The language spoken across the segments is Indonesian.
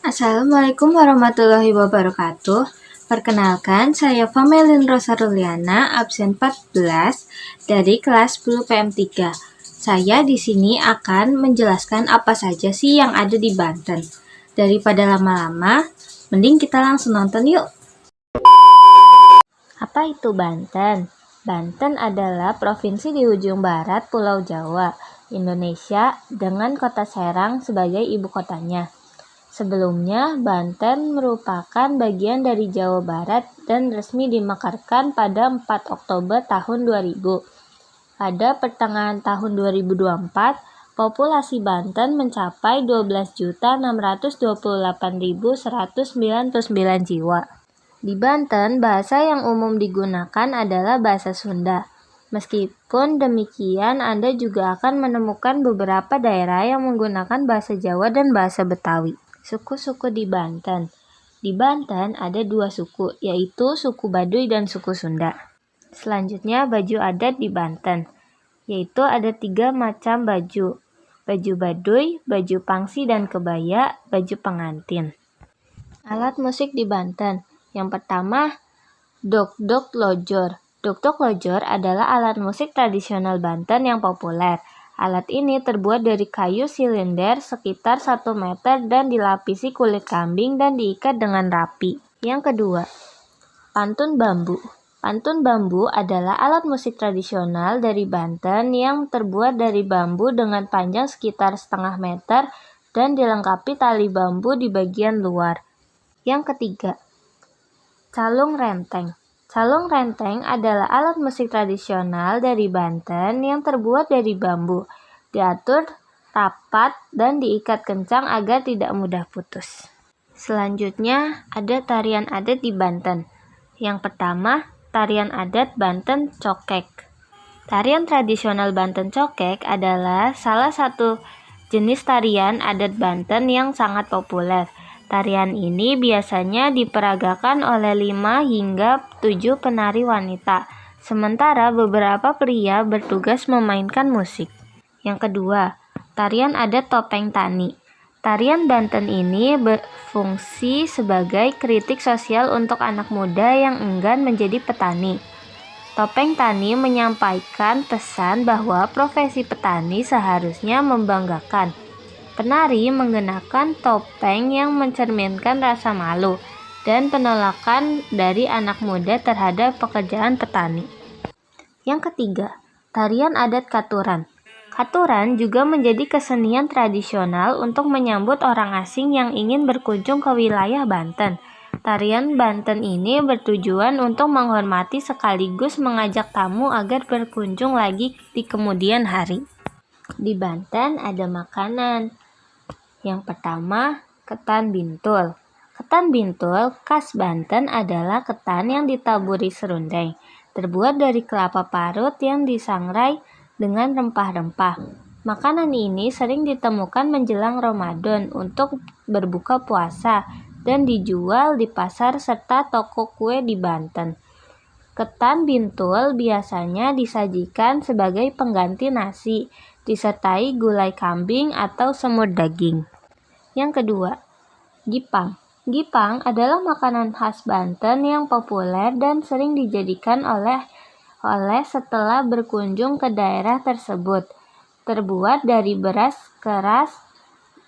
Assalamualaikum warahmatullahi wabarakatuh. Perkenalkan, saya Famelin Rosaruliana, absen 14 dari kelas 10 PM3. Saya di sini akan menjelaskan apa saja sih yang ada di Banten. Daripada lama-lama, mending kita langsung nonton yuk. Apa itu Banten? Banten adalah provinsi di ujung barat Pulau Jawa, Indonesia, dengan kota Serang sebagai ibu kotanya. Sebelumnya, Banten merupakan bagian dari Jawa Barat dan resmi dimekarkan pada 4 Oktober tahun 2000. Pada pertengahan tahun 2024, populasi Banten mencapai 12.628.199 jiwa. Di Banten, bahasa yang umum digunakan adalah bahasa Sunda. Meskipun demikian, Anda juga akan menemukan beberapa daerah yang menggunakan bahasa Jawa dan bahasa Betawi. Suku-suku di Banten. Di Banten ada 2 suku, yaitu suku Baduy dan suku Sunda. Selanjutnya, baju adat di Banten, yaitu ada 3 macam baju. Baju Baduy, baju pangsi dan kebaya, baju pengantin. Alat musik di Banten. Yang pertama, dok-dok lojor. Dok-dok lojor adalah alat musik tradisional Banten yang populer. Alat ini terbuat dari kayu silinder sekitar 1 meter dan dilapisi kulit kambing dan diikat dengan rapi. Yang kedua, pantun bambu. Pantun bambu adalah alat musik tradisional dari Banten yang terbuat dari bambu dengan panjang sekitar 0,5 meter dan dilengkapi tali bambu di bagian luar. Yang ketiga, calung renteng. Calung renteng adalah alat musik tradisional dari Banten yang terbuat dari bambu, diatur rapat dan diikat kencang agar tidak mudah putus. Selanjutnya, ada tarian adat di Banten. Yang pertama, tarian adat Banten Cokek. Tarian tradisional Banten Cokek adalah salah satu jenis tarian adat Banten yang sangat populer. Tarian ini biasanya diperagakan oleh 5 hingga 7 penari wanita, sementara beberapa pria bertugas memainkan musik. Yang kedua, tarian adat Topeng Tani. Tarian Banten ini berfungsi sebagai kritik sosial untuk anak muda yang enggan menjadi petani. Topeng Tani menyampaikan pesan bahwa profesi petani seharusnya membanggakan. Penari mengenakan topeng yang mencerminkan rasa malu dan penolakan dari anak muda terhadap pekerjaan petani. Yang ketiga, tarian adat Katuran. Katuran juga menjadi kesenian tradisional untuk menyambut orang asing yang ingin berkunjung ke wilayah Banten. Tarian Banten ini bertujuan untuk menghormati sekaligus mengajak tamu agar berkunjung lagi di kemudian hari. Di Banten ada makanan. Yang pertama, ketan bintul. Ketan bintul khas Banten adalah ketan yang ditaburi serundeng, terbuat dari kelapa parut yang disangrai dengan rempah-rempah. Makanan ini sering ditemukan menjelang Ramadan untuk berbuka puasa dan dijual di pasar serta toko kue di Banten. Ketan bintul biasanya disajikan sebagai pengganti nasi, disertai gulai kambing atau semur daging. Yang kedua, gipang. Gipang adalah makanan khas Banten yang populer dan sering dijadikan oleh setelah berkunjung ke daerah tersebut. Terbuat dari beras keras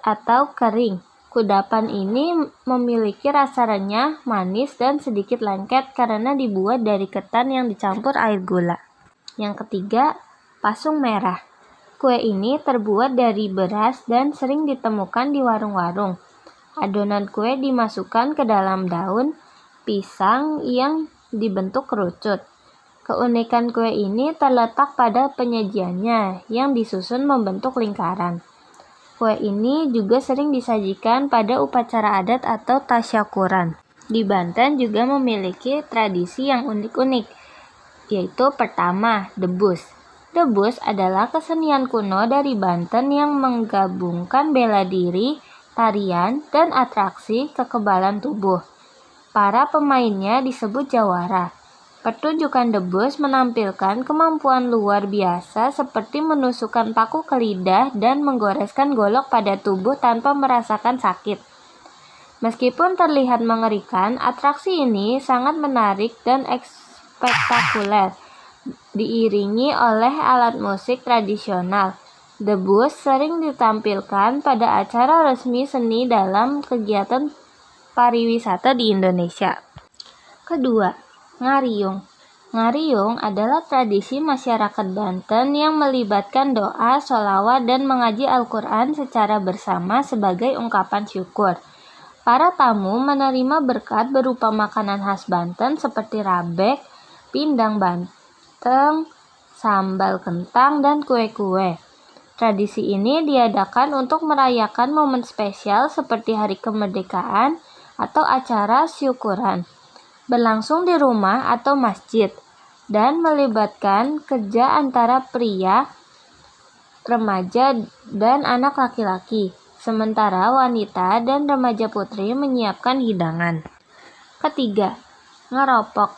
atau kering. Kudapan ini memiliki rasa renyah, manis, dan sedikit lengket karena dibuat dari ketan yang dicampur air gula. Yang ketiga, pasung merah. Kue ini terbuat dari beras dan sering ditemukan di warung-warung. Adonan kue dimasukkan ke dalam daun pisang yang dibentuk kerucut. Keunikan kue ini terletak pada penyajiannya yang disusun membentuk lingkaran. Kue ini juga sering disajikan pada upacara adat atau tasyakuran. Di Banten juga memiliki tradisi yang unik-unik, yaitu pertama, debus. Debus adalah kesenian kuno dari Banten yang menggabungkan bela diri, tarian, dan atraksi kekebalan tubuh. Para pemainnya disebut jawara. Pertunjukan debus menampilkan kemampuan luar biasa seperti menusukkan paku ke lidah dan menggoreskan golok pada tubuh tanpa merasakan sakit. Meskipun terlihat mengerikan, atraksi ini sangat menarik dan spektakuler, diiringi oleh alat musik tradisional. Debus sering ditampilkan pada acara resmi seni dalam kegiatan pariwisata di Indonesia. Kedua, ngariung. Ngariung adalah tradisi masyarakat Banten yang melibatkan doa, sholawat, dan mengaji Al-Quran secara bersama sebagai ungkapan syukur. Para tamu menerima berkat berupa makanan khas Banten seperti rabek, pindang Banten, sambal kentang, dan kue-kue. Tradisi ini diadakan untuk merayakan momen spesial seperti hari kemerdekaan atau acara syukuran. Berlangsung di rumah atau masjid dan melibatkan kerja antara pria, remaja, dan anak laki-laki. Sementara wanita dan remaja putri menyiapkan hidangan. Ketiga, ngeropok.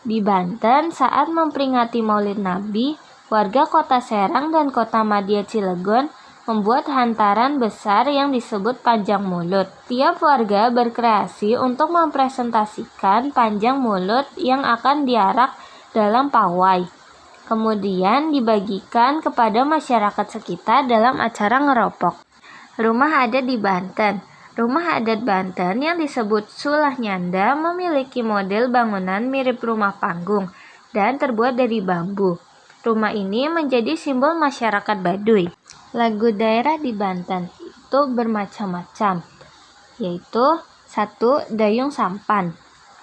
Di Banten, saat memperingati Maulid Nabi, warga Kota Serang dan Kota Madia Cilegon membuat hantaran besar yang disebut panjang mulut. Tiap warga berkreasi untuk mempresentasikan panjang mulut yang akan diarak dalam pawai. Kemudian dibagikan kepada masyarakat sekitar dalam acara ngeropok. Rumah adat di Banten. Rumah adat Banten yang disebut Sulah Nyanda memiliki model bangunan mirip rumah panggung dan terbuat dari bambu. Rumah ini menjadi simbol masyarakat Baduy. Lagu daerah di Banten itu bermacam-macam, yaitu 1. Dayung Sampan.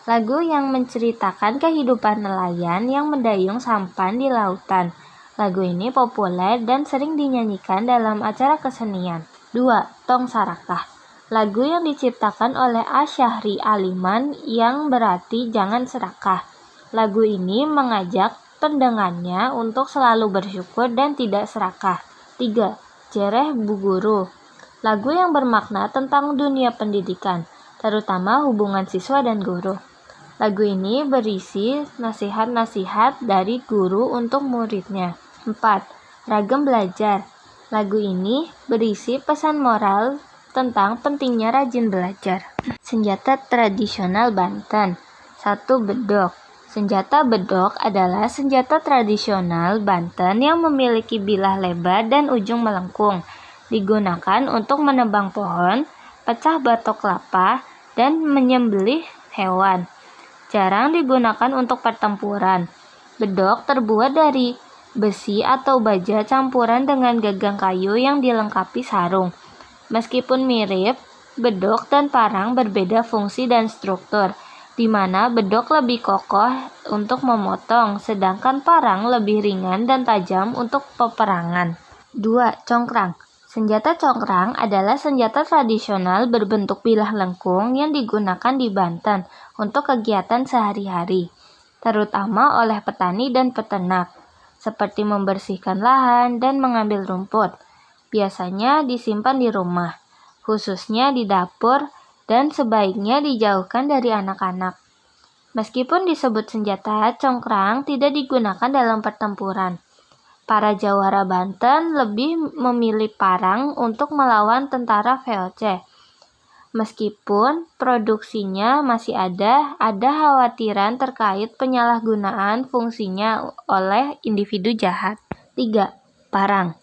Lagu yang menceritakan kehidupan nelayan yang mendayung sampan di lautan. Lagu ini populer dan sering dinyanyikan dalam acara kesenian. 2. Tong Sarakah. Lagu yang diciptakan oleh Asyahri Aliman yang berarti jangan serakah. Lagu ini mengajak pendengarnya untuk selalu bersyukur dan tidak serakah. 3. Jereh Bu Guru. Lagu yang bermakna tentang dunia pendidikan, terutama hubungan siswa dan guru. Lagu ini berisi nasihat-nasihat dari guru untuk muridnya. 4. Ragam Belajar. Lagu ini berisi pesan moral tentang pentingnya rajin belajar. Senjata tradisional Banten. 1. Bedok. Senjata bedok adalah senjata tradisional Banten yang memiliki bilah lebar dan ujung melengkung. Digunakan untuk menebang pohon, pecah batok kelapa, dan menyembelih hewan. Jarang digunakan untuk pertempuran. Bedok terbuat dari besi atau baja campuran dengan gagang kayu yang dilengkapi sarung. Meskipun mirip, bedok dan parang berbeda fungsi dan struktur, di mana bedok lebih kokoh untuk memotong, sedangkan parang lebih ringan dan tajam untuk peperangan. 2. Congkrang. Senjata congkrang adalah senjata tradisional berbentuk bilah lengkung yang digunakan di Banten untuk kegiatan sehari-hari, terutama oleh petani dan peternak, seperti membersihkan lahan dan mengambil rumput. Biasanya disimpan di rumah, khususnya di dapur, dan sebaiknya dijauhkan dari anak-anak. Meskipun disebut senjata, congkrang tidak digunakan dalam pertempuran. Para jawara Banten lebih memilih parang untuk melawan tentara VOC. Meskipun produksinya masih ada khawatiran terkait penyalahgunaan fungsinya oleh individu jahat. 3. Parang.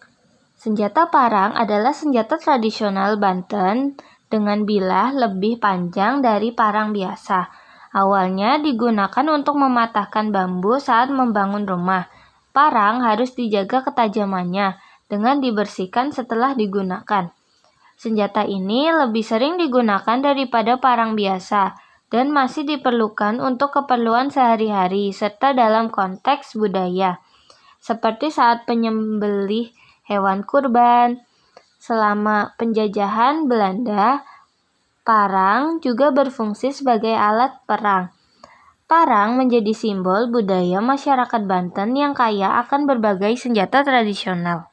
Senjata parang adalah senjata tradisional Banten dengan bilah lebih panjang dari parang biasa. Awalnya digunakan untuk mematahkan bambu saat membangun rumah. Parang harus dijaga ketajamannya dengan dibersihkan setelah digunakan. Senjata ini lebih sering digunakan daripada parang biasa dan masih diperlukan untuk keperluan sehari-hari serta dalam konteks budaya, seperti saat penyembelih hewan kurban. Selama penjajahan Belanda, parang juga berfungsi sebagai alat perang. Parang menjadi simbol budaya masyarakat Banten yang kaya akan berbagai senjata tradisional.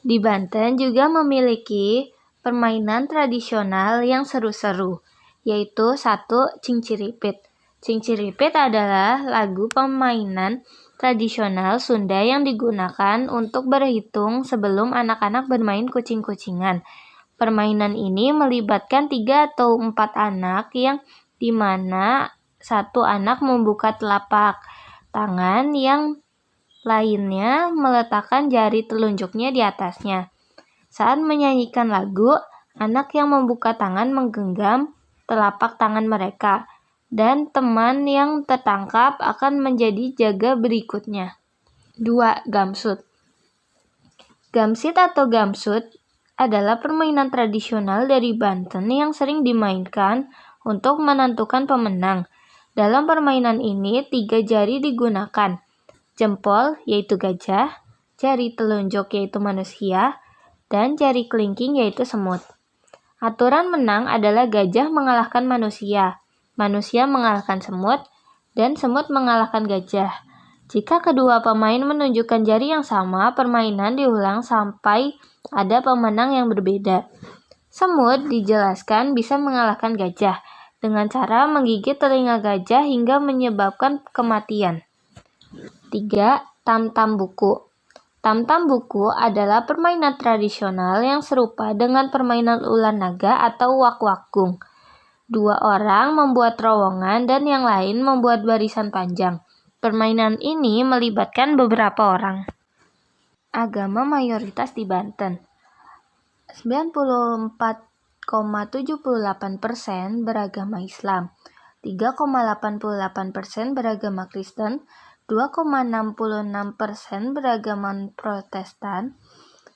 Di Banten juga memiliki permainan tradisional yang seru-seru, yaitu 1. Cinciripit. Cinciripit adalah lagu permainan tradisional Sunda yang digunakan untuk berhitung sebelum anak-anak bermain kucing-kucingan. Permainan ini melibatkan 3 atau 4 anak yang dimana satu anak membuka telapak tangan, yang lainnya meletakkan jari telunjuknya di atasnya. Saat menyanyikan lagu, anak yang membuka tangan menggenggam telapak tangan mereka, dan teman yang tertangkap akan menjadi jaga berikutnya. 2. Gamsut. Gamsit atau gamsut adalah permainan tradisional dari Banten yang sering dimainkan untuk menentukan pemenang. Dalam permainan ini, 3 jari digunakan. Jempol, yaitu gajah, jari telunjuk, yaitu manusia, dan jari kelingking, yaitu semut. Aturan menang adalah gajah mengalahkan manusia, manusia mengalahkan semut, dan semut mengalahkan gajah. Jika kedua pemain menunjukkan jari yang sama, permainan diulang sampai ada pemenang yang berbeda. Semut dijelaskan bisa mengalahkan gajah dengan cara menggigit telinga gajah hingga menyebabkan kematian. 3. Tam-tam buku. Tam-tam buku adalah permainan tradisional yang serupa dengan permainan ular naga atau wak-wakgung. 2 orang membuat terowongan dan yang lain membuat barisan panjang. Permainan ini melibatkan beberapa orang. Agama mayoritas di Banten. 94,78% beragama Islam, 3,88% beragama Kristen, 2,66% beragama Protestan,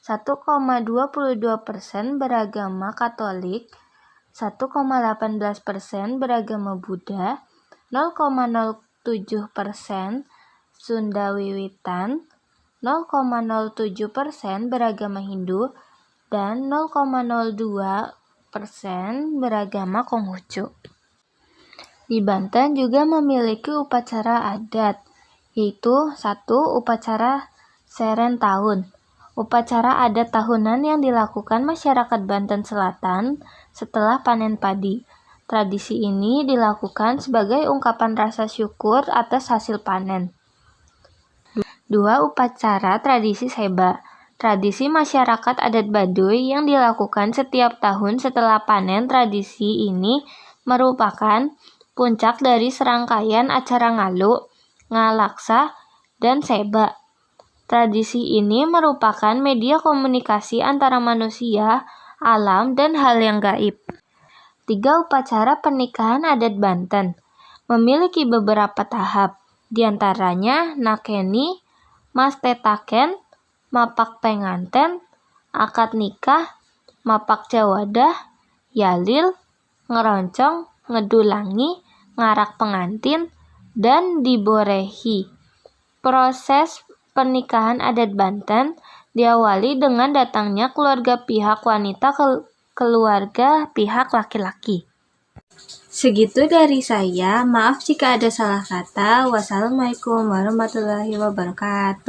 1,22% beragama Katolik, 1,18% beragama Buddha, 0,07% Sunda Wiwitan, 0,07% beragama Hindu, dan 0,02% beragama Konghucu. Di Banten juga memiliki upacara adat, yaitu 1. Upacara Seren Tahun. Upacara adat tahunan yang dilakukan masyarakat Banten Selatan setelah panen padi. Tradisi ini dilakukan sebagai ungkapan rasa syukur atas hasil panen. 2. Upacara tradisi Seba. Tradisi masyarakat adat Baduy yang dilakukan setiap tahun setelah panen. Tradisi ini merupakan puncak dari serangkaian acara Ngalu, Ngalaksa, dan Seba. Tradisi ini merupakan media komunikasi antara manusia, alam, dan hal yang gaib. 3. Upacara pernikahan adat Banten. Memiliki beberapa tahap, diantaranya nakeni, mastetaken, mapak penganten, akad nikah, mapak jawadah, yalil, ngeroncong, ngedulangi, ngarak pengantin, dan diborehi. Proses pernikahan adat Banten diawali dengan datangnya keluarga pihak wanita ke keluarga pihak laki-laki. Segitu dari saya, maaf jika ada salah kata. Wassalamualaikum warahmatullahi wabarakatuh.